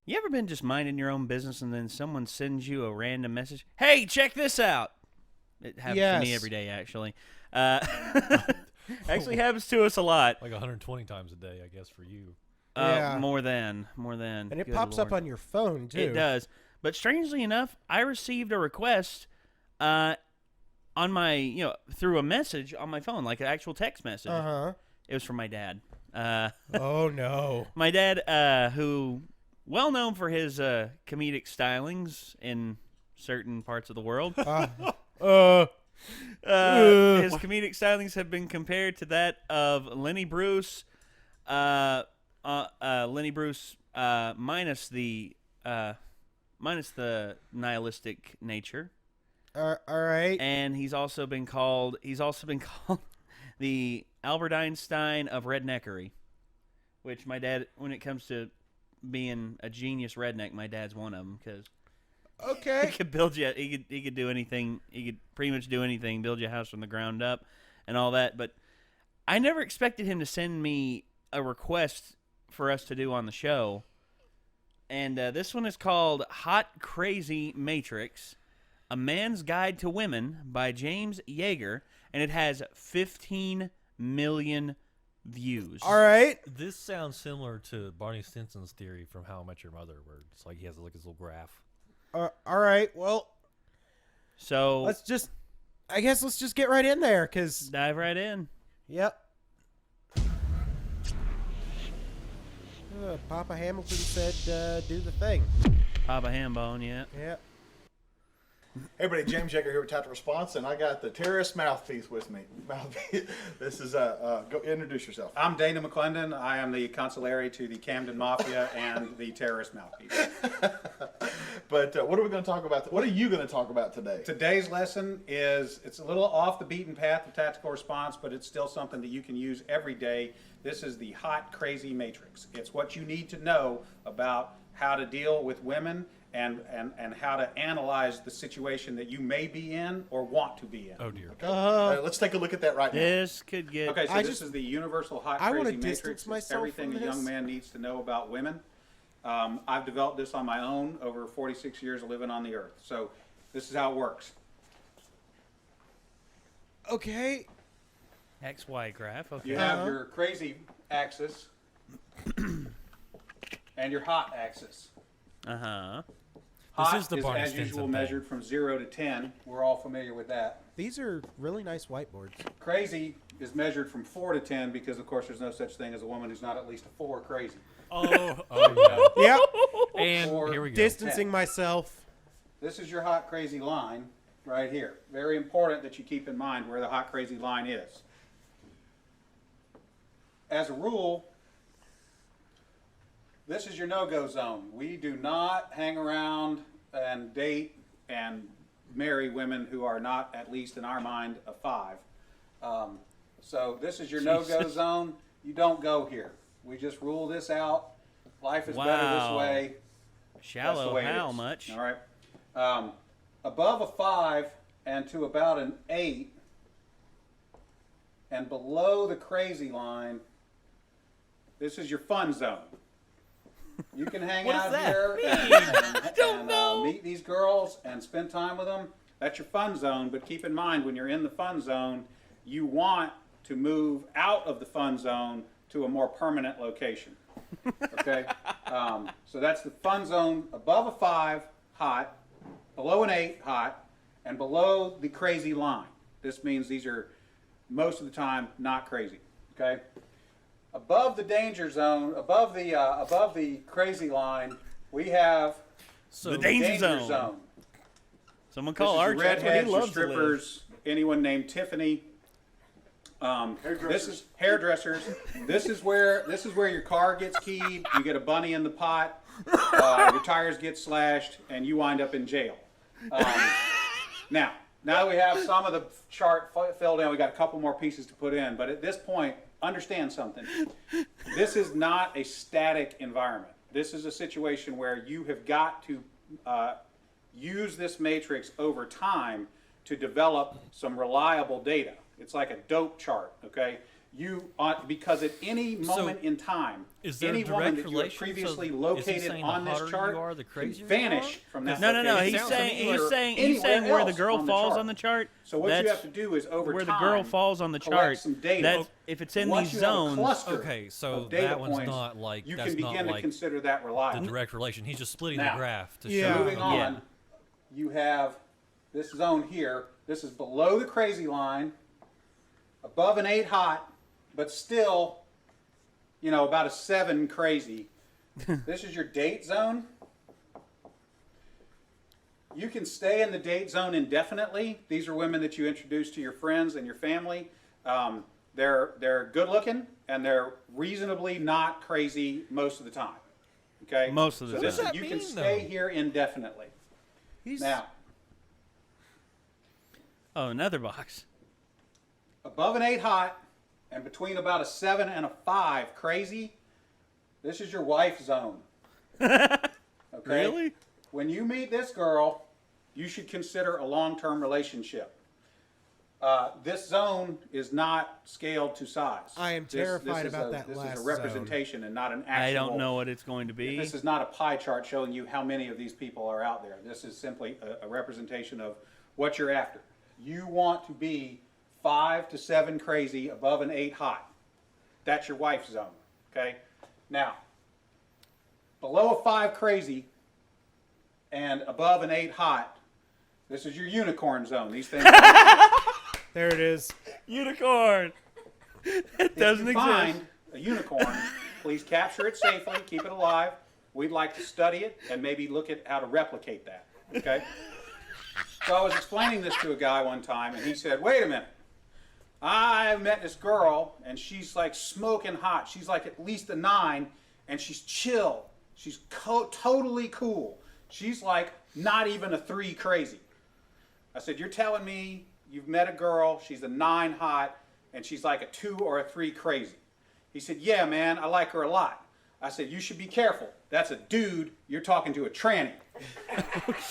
You ever been just minding your own business and then someone sends you a random message? Hey, check this out. It happens to me every day, actually. Actually happens to us a lot. Like 120 times a day, I guess, for you. Yeah. More than. And it Good pops Lord. up on your phone, too. It does. But strangely enough, I received a request on my, through a message on my phone, like an actual text message. Uh-huh. It was from my dad. Oh, no. My dad, who, well known for his comedic stylings in certain parts of the world. His comedic stylings have been compared to that of Lenny Bruce. Lenny Bruce minus the nihilistic nature. All right. And he's also been called the Albert Einstein of redneckery, which my dad, when it comes to being a genius redneck, my dad's one of them because Okay. he could build you. He could do anything. He could pretty much do anything. Build your house from the ground up, and all that. But I never expected him to send me a request for us to do on the show. And this one is called "Hot Crazy Matrix: A Man's Guide to Women" by James Yeager, and it has 15 million views. All right. This sounds similar to Barney Stinson's theory from How I Met Your Mother, where it's like he has like his little graph. All right. Well, So let's just get right in there, because, dive right in. yep. Papa Hamilton said, do the thing. Papa Hambone, yeah. Yep. Hey everybody, James Yeager here with Tactical Response, and I got the terrorist mouthpiece with me. This is go introduce yourself. I'm Dana McClendon. I am the consigliere to the Camden Mafia and the terrorist mouthpiece. But what are we going to talk about? What are you going to talk about today? Today's lesson it's a little off the beaten path of tactical response, but it's still something that you can use every day. This is the hot, crazy matrix. It's what you need to know about how to deal with women and how to analyze the situation that you may be in or want to be in. Oh dear. Let's take a look at that right now. This could get... Okay, so I this just- is the universal hot, I wanna crazy distance matrix. It's myself everything from a young this. man needs to know about women. I've developed this on my own over 46 years of living on the earth. So this is how it works. Okay. XY graph, okay. You have your crazy axis and your hot axis. Uh-huh. Hot is the Barney as Stinson usual thing. measured from 0 to 10. We're all familiar with that. These are really nice whiteboards. Crazy is measured from 4 to 10 because, of course, there's no such thing as a woman who's not at least a 4 crazy. Oh Yep. yeah. And Or here we go. Distancing myself. This is your hot crazy line right here. Very important that you keep in mind where the hot crazy line is. As a rule, this is your no-go zone. We do not hang around and date and marry women who are not, at least in our mind, a 5. So this is your no-go zone. You don't go here. We just rule this out. Life is better this Wow. way. That's the Shallow way it how is. much? All right. Above a 5 and to about an 8, and below the crazy line, this is your fun zone. You can hang What out does that here mean? and meet these girls and spend time with them. That's your fun zone. But keep in mind, when you're in the fun zone, you want to move out of the fun zone to a more permanent location. Okay? So that's the fun zone. Above a 5, hot. Below an 8, hot. And below the crazy line. This means these are, most of the time, not crazy. Okay? Above the danger zone, above the crazy line, we have So The danger danger zone. zone. Someone This call is your Arch. That's what he redheads, your loves to live. strippers, anyone named Tiffany. This is hairdressers. This is where your car gets keyed. You get a bunny in the pot. Your tires get slashed, and you wind up in jail. Now that we have some of the chart filled in, we got a couple more pieces to put in. But at this point, understand something. This is not a static environment. This is a situation where you have got to use this matrix over time to develop some reliable data. It's like a dope chart, okay? because at any moment in time, is there a any woman direct that you have relation? previously So is he located saying on the this hotter chart you are, the can crazier vanish you are? from that No, no, no. location. He's sounds to saying me he's like saying anywhere where the else girl on the falls chart. on the chart. So what you that's have to do is over where time, the girl falls on the collect chart. some data. That's if it's in Once these you have a zones. cluster Okay, so of data that one's points, not like you that's can not begin to like consider that the reliable. direct relation. He's just splitting Now, the graph to Yeah. show. Moving okay. on, you have this zone here. This is below the crazy line, above an 8 hot, but still, about a 7 crazy. This is your date zone. You can stay in the date zone indefinitely. These are women that you introduce to your friends and your family. They're good looking and they're reasonably not crazy most of the time. Okay. Most of the so time. this, What does that you can mean, stay though? here indefinitely. Now, Oh, another box. above an 8 hot and between about a 7 and a 5 crazy, this is your wife zone. Okay? Really? When you meet this girl, you should consider a long-term relationship. This zone is not scaled to size. I am terrified about that This last is a representation and not an actual. I don't know what it's going to be. This is not a pie chart showing you how many of these people are out there. This is simply a representation of what you're after. You want to be 5 to 7 crazy above an 8 hot. That's your wife's zone. Okay? Now, below a 5 crazy and above an 8 hot, this is your unicorn zone. These things. There it is. Unicorn. It doesn't If you exist. find a unicorn, please capture it safely, keep it alive. We'd like to study it and maybe look at how to replicate that. Okay? So I was explaining this to a guy one time, and he said, "Wait a minute. I met this girl, and she's like smoking hot. She's like at least a 9, and she's chill. She's totally cool. She's like not even a 3 crazy." I said, "You're telling me you've met a girl, she's a 9 hot, and she's like a 2 or a 3 crazy?" He said, "Yeah, man, I like her a lot." I said, "You should be careful. That's a dude. You're talking to a tranny."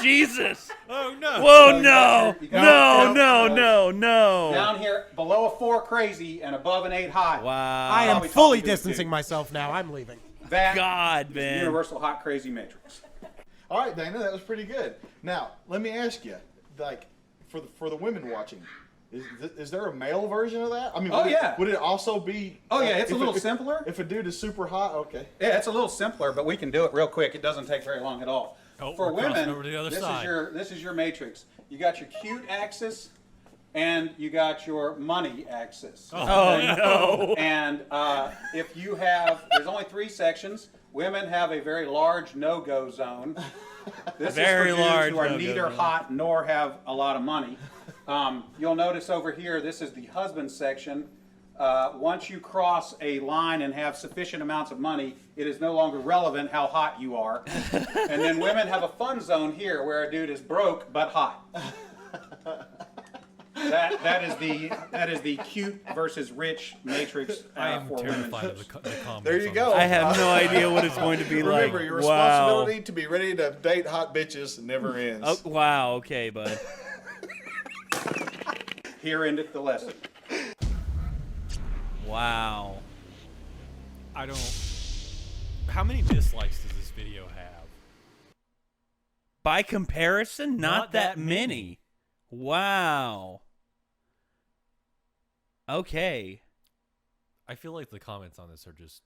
Jesus. Oh no! Whoa, So you no. got No. Down here, below a 4 crazy and above an 8 hot. Wow. I am Probably fully talking to a distancing dude. myself now. I'm leaving. That God, is man. Universal Hot Crazy Matrix. All right, Dana, that was pretty good. Now, let me ask you, like, for the women watching, is there a male version of that? I mean, Oh, yeah. Would it also be? Oh, yeah, it's a if little simpler. If a dude is super hot, okay. Yeah, it's a little simpler, but we can do it real quick. It doesn't take very long at all. Oh, For we're crossing women, over to the other this side. this is your matrix. You got your cute axis, and you got your money axis. Oh, no. And if you have, there's only 3 sections. Women have a very large no-go zone. This Very is for dudes large who are no-go neither zone. hot nor have a lot of money. You'll notice over here, this is the husband section. Once you cross a line and have sufficient amounts of money, it is no longer relevant how hot you are. And then women have a fun zone here where a dude is broke but hot. That is the cute versus rich matrix I am for women. terrified of the comments. There you on go. this. I have no idea what it's going to be like. Remember, your Wow. responsibility to be ready to date hot bitches never ends. Oh, wow. Okay, bud. Here endeth the lesson. Wow. I don't. How many dislikes does this video have? By comparison, not Not that that many. Wow. Okay. I feel like the comments on this are just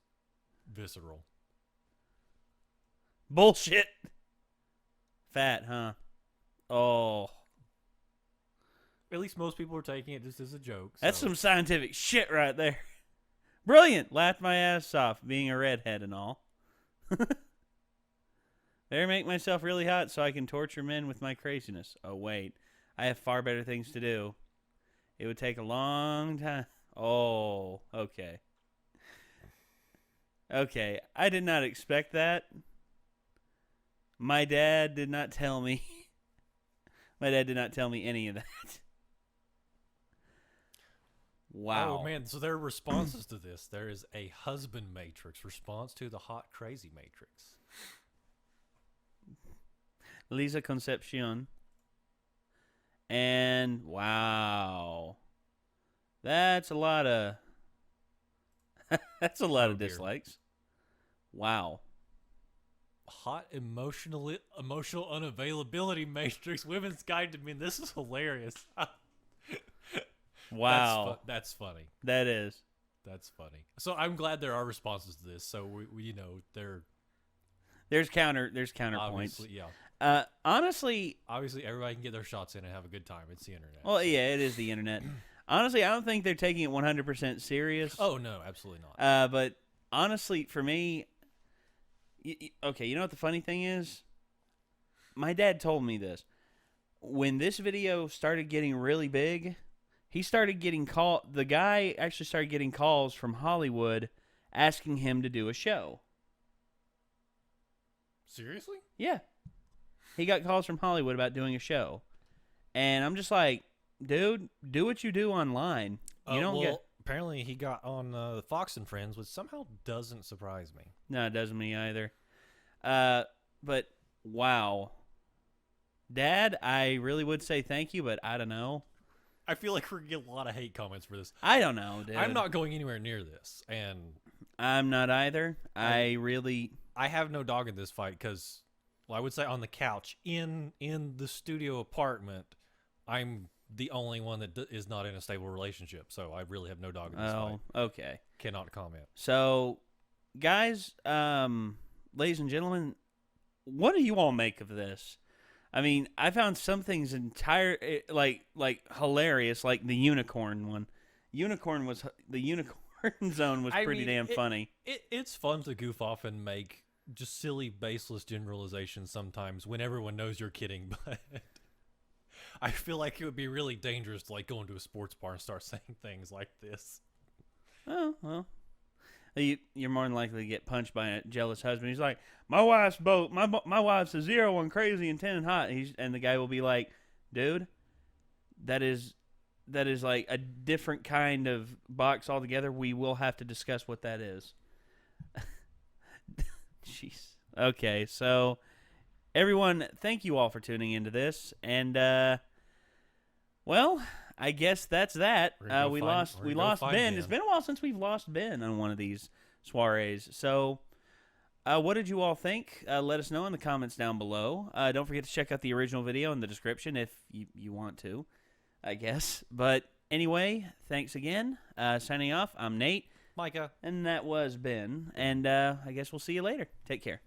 visceral. Bullshit. Fat, huh? Oh. At least most people are taking it just as a joke. That's so- some scientific shit right there. Brilliant. Laughed my ass off being a redhead and all. There, make myself really hot so I can torture men with my craziness. Oh, wait. I have far better things to do. It would take a long time. Oh, okay. Okay, I did not expect that. My dad did not tell me. My dad did not tell me any of that. Wow. Oh man, so there are responses to this. There is a husband matrix response to the hot crazy matrix. Lisa Concepcion. And wow. That's a lot of That's a lot Oh, of dear. dislikes. Wow. Hot emotional unavailability matrix. Women's Guide to Men. This is hilarious. Wow. That's funny. That is. That's funny. So I'm glad there are responses to this. So we they're There's counterpoints. obviously, yeah. Honestly, Obviously, everybody can get their shots in and have a good time. It's the internet. well, yeah, it is the internet. Honestly, I don't think they're taking it 100% serious. Oh no, absolutely not. But honestly, for me, okay, you know what the funny thing is? My dad told me this. When this video started getting really big, he started getting the guy actually started getting calls from Hollywood asking him to do a show. Seriously? Yeah. He got calls from Hollywood about doing a show. And I'm just like, dude, do what you do online. You don't get... Apparently he got on Fox and Friends, which somehow doesn't surprise me. No, it doesn't me either. But, wow. Dad, I really would say thank you, but I don't know. I feel like we're going to get a lot of hate comments for this. I don't know, dude. I'm not going anywhere near this, and I'm not either. I have no dog in this fight because, well, I would say on the couch in the studio apartment, I'm the only one that is not in a stable relationship, so I really have no dog in this fight. Okay. Cannot comment. So, guys, ladies and gentlemen, what do you all make of this? I mean, I found some things like hilarious, like the unicorn one. The unicorn zone was pretty damn funny. It's fun to goof off and make just silly, baseless generalizations sometimes when everyone knows you're kidding, but I feel like it would be really dangerous to go into a sports bar and start saying things like this. Oh, well. You're more than likely to get punched by a jealous husband. He's like, my wife's a 0 and crazy and 10 and hot. And the guy will be like, dude, that is like a different kind of box altogether. We will have to discuss what that is. Jeez. Okay, so everyone, thank you all for tuning into this. And, well, I guess that's that. We lost Ben. Ben. It's been a while since we've lost Ben on one of these soirees. So, what did you all think? Let us know in the comments down below. Don't forget to check out the original video in the description if you want to, I guess. But anyway, thanks again. Signing off, I'm Nate. Micah. And that was Ben. And I guess we'll see you later. Take care.